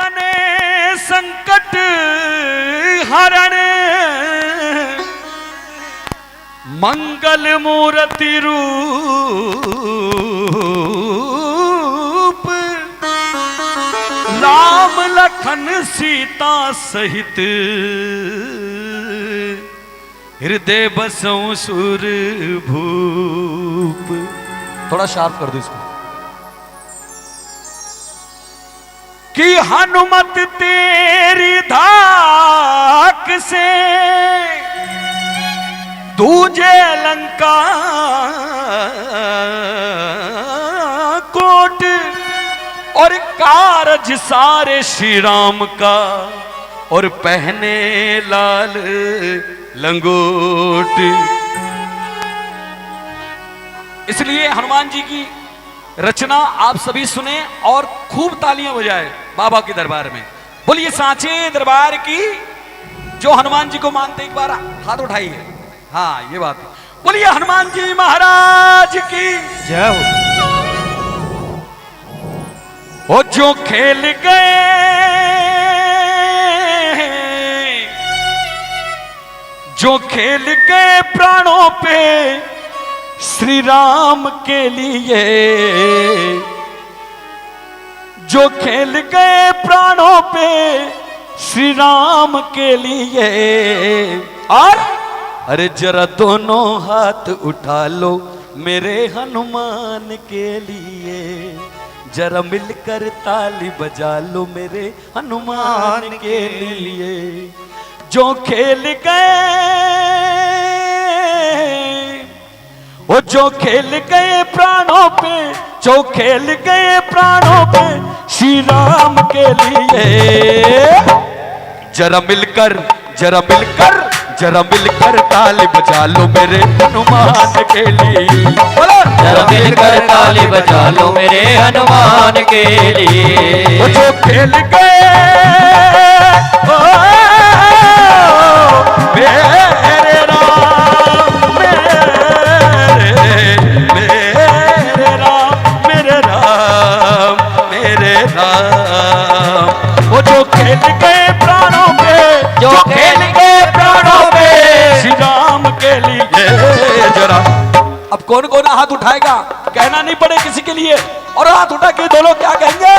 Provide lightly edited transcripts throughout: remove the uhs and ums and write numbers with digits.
पूरन संकट हरण मंगल मूर्ति रूप राम लखन सीता सहित हृदय बसों सुर भूप। थोड़ा शार्प कर दो इसको। कि हनुमत तेरी धाक से तुझे लंका कोट और कारज सारे श्री राम का और पहने लाल लंगोट। इसलिए हनुमान जी की रचना आप सभी सुने और खूब तालियां बजाए बाबा के दरबार में। बोलिए सांचे दरबार की। जो हनुमान जी को मानते एक बार हाथ उठाइए। हाँ ये बात है। बोलिए हनुमान जी महाराज की जय हो। वो जो खेल गए जो खेल गए प्राणों पे श्री राम के लिए, जो खेल गए प्राणों पे श्री राम के लिए। और अरे जरा दोनों हाथ उठा लो मेरे हनुमान के लिए, जरा मिलकर ताली बजा लो मेरे हनुमान के लिए। जो खेल गए वो जो खेल गए प्राणों पे, जो खेल गए प्राणों पे श्री राम के लिए। जरा मिलकर जरा मिलकर जरा मिलकर ताली बजा लो मेरे हनुमान के लिए। जरा मिलकर ताली बजा लो मेरे हनुमान के लिए। वो जो खेल गए मेरे राम मेरे राम मेरे राम मेरे राम। वो जो खेल गए प्राणों पे, जो खेल गए प्राणों पे श्री राम के लिए। जरा अब कौन कौन हाथ उठाएगा, कहना नहीं पड़े किसी के लिए। और हाथ उठा के दो लोग क्या कहेंगे।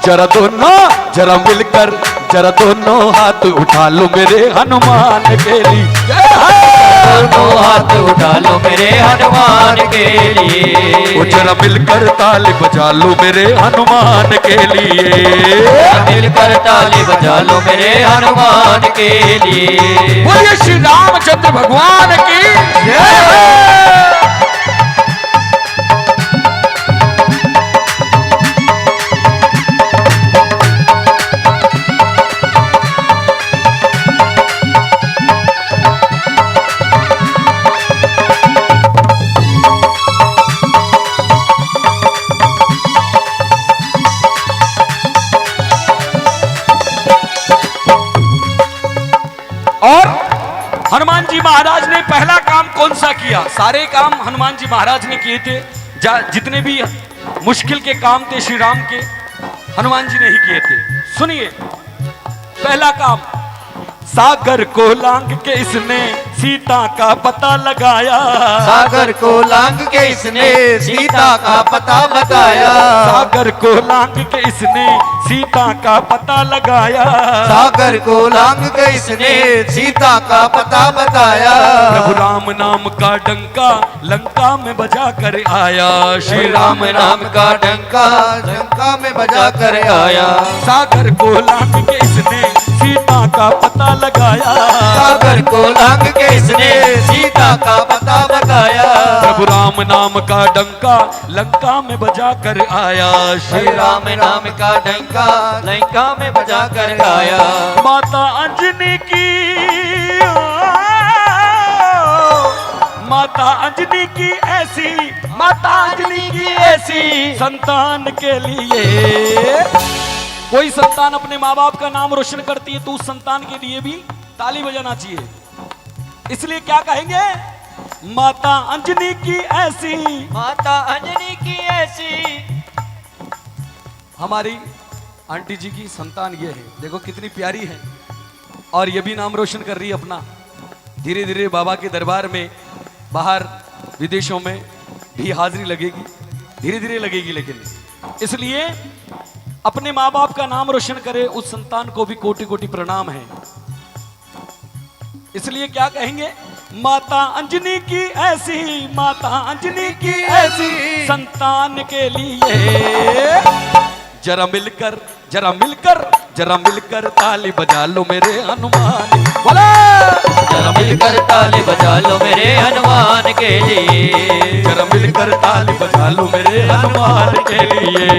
जरा दोनों जरा मिलकर जरा दोनों हाथ उठा लो मेरे हनुमान के लिए। दोनों हाथ उठा लो मेरे हनुमान के लिए। वो जरा मिलकर ताली बजा लो मेरे हनुमान के लिए। मिलकर ताली बजा लो मेरे हनुमान के लिए। बोलिए श्री रामचंद्र भगवान की जय। और हनुमान जी महाराज ने पहला काम कौन सा किया। सारे काम हनुमान जी महाराज ने किए थे। जितने भी मुश्किल के काम थे श्री राम के, हनुमान जी ने ही किए थे। सुनिए पहला काम, सागर को लांग के इसने सीता का पता लगाया। सागर को लांग के इसने सीता का पता बताया। सागर को लांग के इसने सीता का पता लगाया। सागर को लांग के इसने सीता का पता बताया। प्रभु राम नाम का डंका लंका में बजा कर आया। श्री राम नाम का डंका लंका में बजा कर आया। सागर को लांग के इसने सीता का पता लगाया। सागर को लांग के इसने सीता का पता बताया। प्रभु राम नाम का डंका लंका में बजा कर आया। श्री राम नाम का डंका लंका में बजा कर आया। माता अंजनी की माता अंजनी की ऐसी माता अंजनी की ऐसी संतान के लिए। कोई संतान अपने माँ बाप का नाम रोशन करती है तो उस संतान के लिए भी ताली बजाना चाहिए। इसलिए क्या कहेंगे, माता अंजनी की ऐसी, माता अंजनी की ऐसी हमारी आंटी जी की संतान ये है, देखो कितनी प्यारी है और ये भी नाम रोशन कर रही है अपना। धीरे धीरे बाबा के दरबार में बाहर विदेशों में भी हाजिरी लगेगी, धीरे धीरे लगेगी, लेकिन इसलिए अपने माँ बाप का नाम रोशन करे उस संतान को भी कोटि कोटि प्रणाम है। इसलिए क्या कहेंगे, माता अंजनी की ऐसी, माता अंजनी की ऐसी संतान के लिए जरा मिलकर जरा मिलकर जरा मिलकर ताली बजा लो मेरे हनुमान, बोला जरा मिलकर ताली बजा लो मेरे हनुमान के लिए, जरा मिलकर ताली बजा लो मेरे हनुमान के लिए।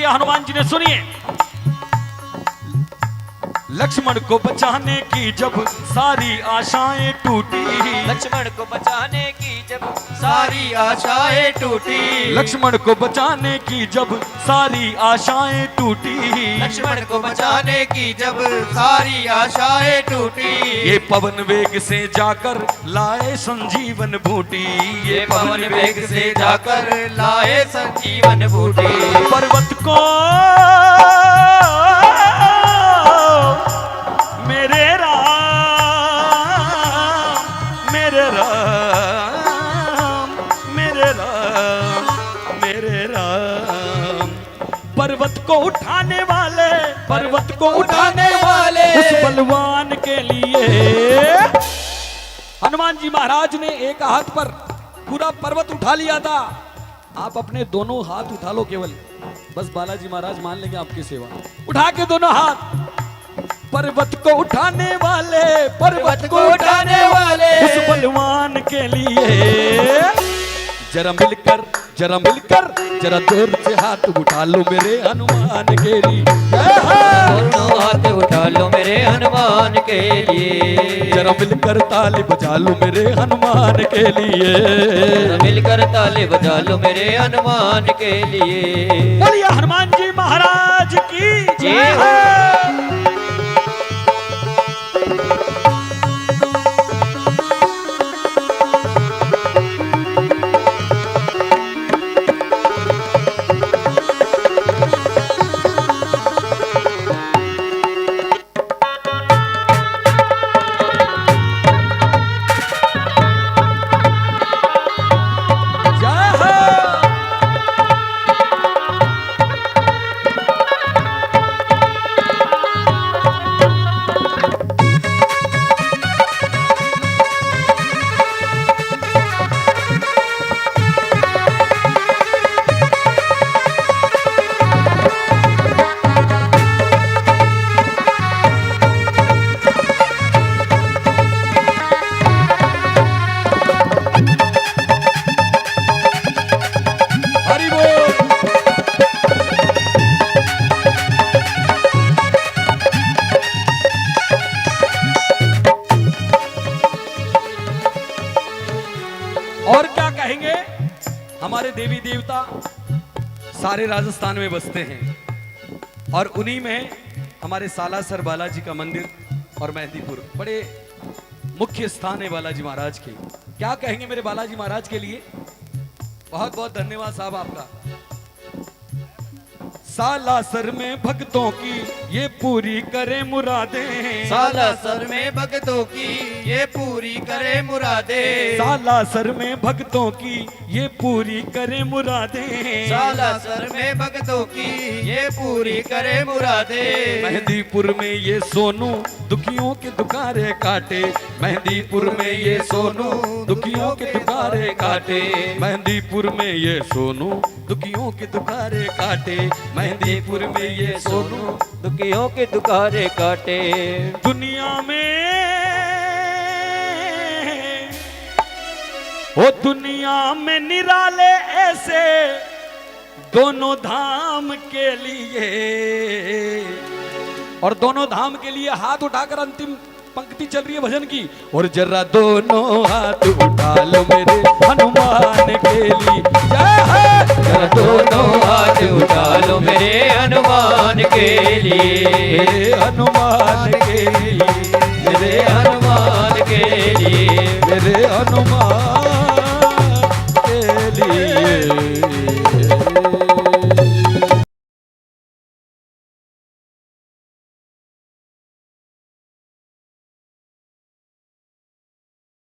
हनुमान जी ने, सुनिए, लक्ष्मण को बचाने की जब सारी आशाएं टूटी, लक्ष्मण को बचाने की जब सारी आशाएं टूटी, लक्ष्मण को बचाने की जब सारी आशाएं टूटी, लक्ष्मण को बचाने की जब सारी आशाएं टूटी, ये पवन वेग से जाकर लाए संजीवन बूटी, ये पवन वेग से जाकर लाए संजीवन बूटी, पर्वत को मेरे राम मेरे राम मेरे राम मेरे राम, पर्वत को उठाने वाले, पर्वत को उठाने वाले उस बलवान के लिए हनुमान जी महाराज ने एक हाथ पर पूरा पर्वत उठा लिया था। आप अपने दोनों हाथ उठा लो केवल, बस बालाजी महाराज मान लेंगे आपकी सेवा। उठा के दोनों हाथ, पर्वत को उठाने वाले, पर्वत को उठाने वाले उस बलवान के लिए जरा मिलकर जरा मिलकर जरा जोर से हाथ उठा लो मेरे हनुमान के लिए, दोनों हाथ उठा लो मेरे हनुमान के लिए, जरा मिलकर ताली बजा लो मेरे हनुमान के लिए, मिलकर ताली बजा लो मेरे हनुमान के लिए। बोलिए हनुमान जी महाराज की जय हो। और क्या कहेंगे, हमारे देवी देवता सारे राजस्थान में बसते हैं और उन्हीं में हमारे सालासर बालाजी का मंदिर और मेहंदीपुर बड़े मुख्य स्थान है बालाजी महाराज के। क्या कहेंगे मेरे बालाजी महाराज के लिए? बहुत बहुत धन्यवाद साहब आपका। सालासर में भक्तों की ये पूरी करे मुरादें, सालासर में भक्तों की ये पूरी करे मुरादें, सालासर में भक्तों की ये पूरी करे मुरादें, सालासर में भक्तों की ये पूरी करे मुरादें। मेहंदीपुर में ये सोनू दुखियों के दुखारे काटे, मेहंदीपुर में ये सोनू दुखियों के दुखारे काटे, मेहंदीपुर में ये सोनू दुखियों के दुखारे काटे, मेहंदीपुर में ये सोनू दुखियों के दुखारे काटे। दुनिया में ओ दुनिया में निराले ऐसे दोनों धाम के लिए, और दोनों धाम के लिए हाथ उठाकर अंतिम पंक्ति चल रही है भजन की। और जरा दोनों हाथ उठा लो मेरे हनुमान के लिए, जय है। जरा दोनों हाथ उठा लो मेरे हनुमान के लिए, मेरे हनुमान के लिए, मेरे हनुमान के लिए, मेरे हनुमान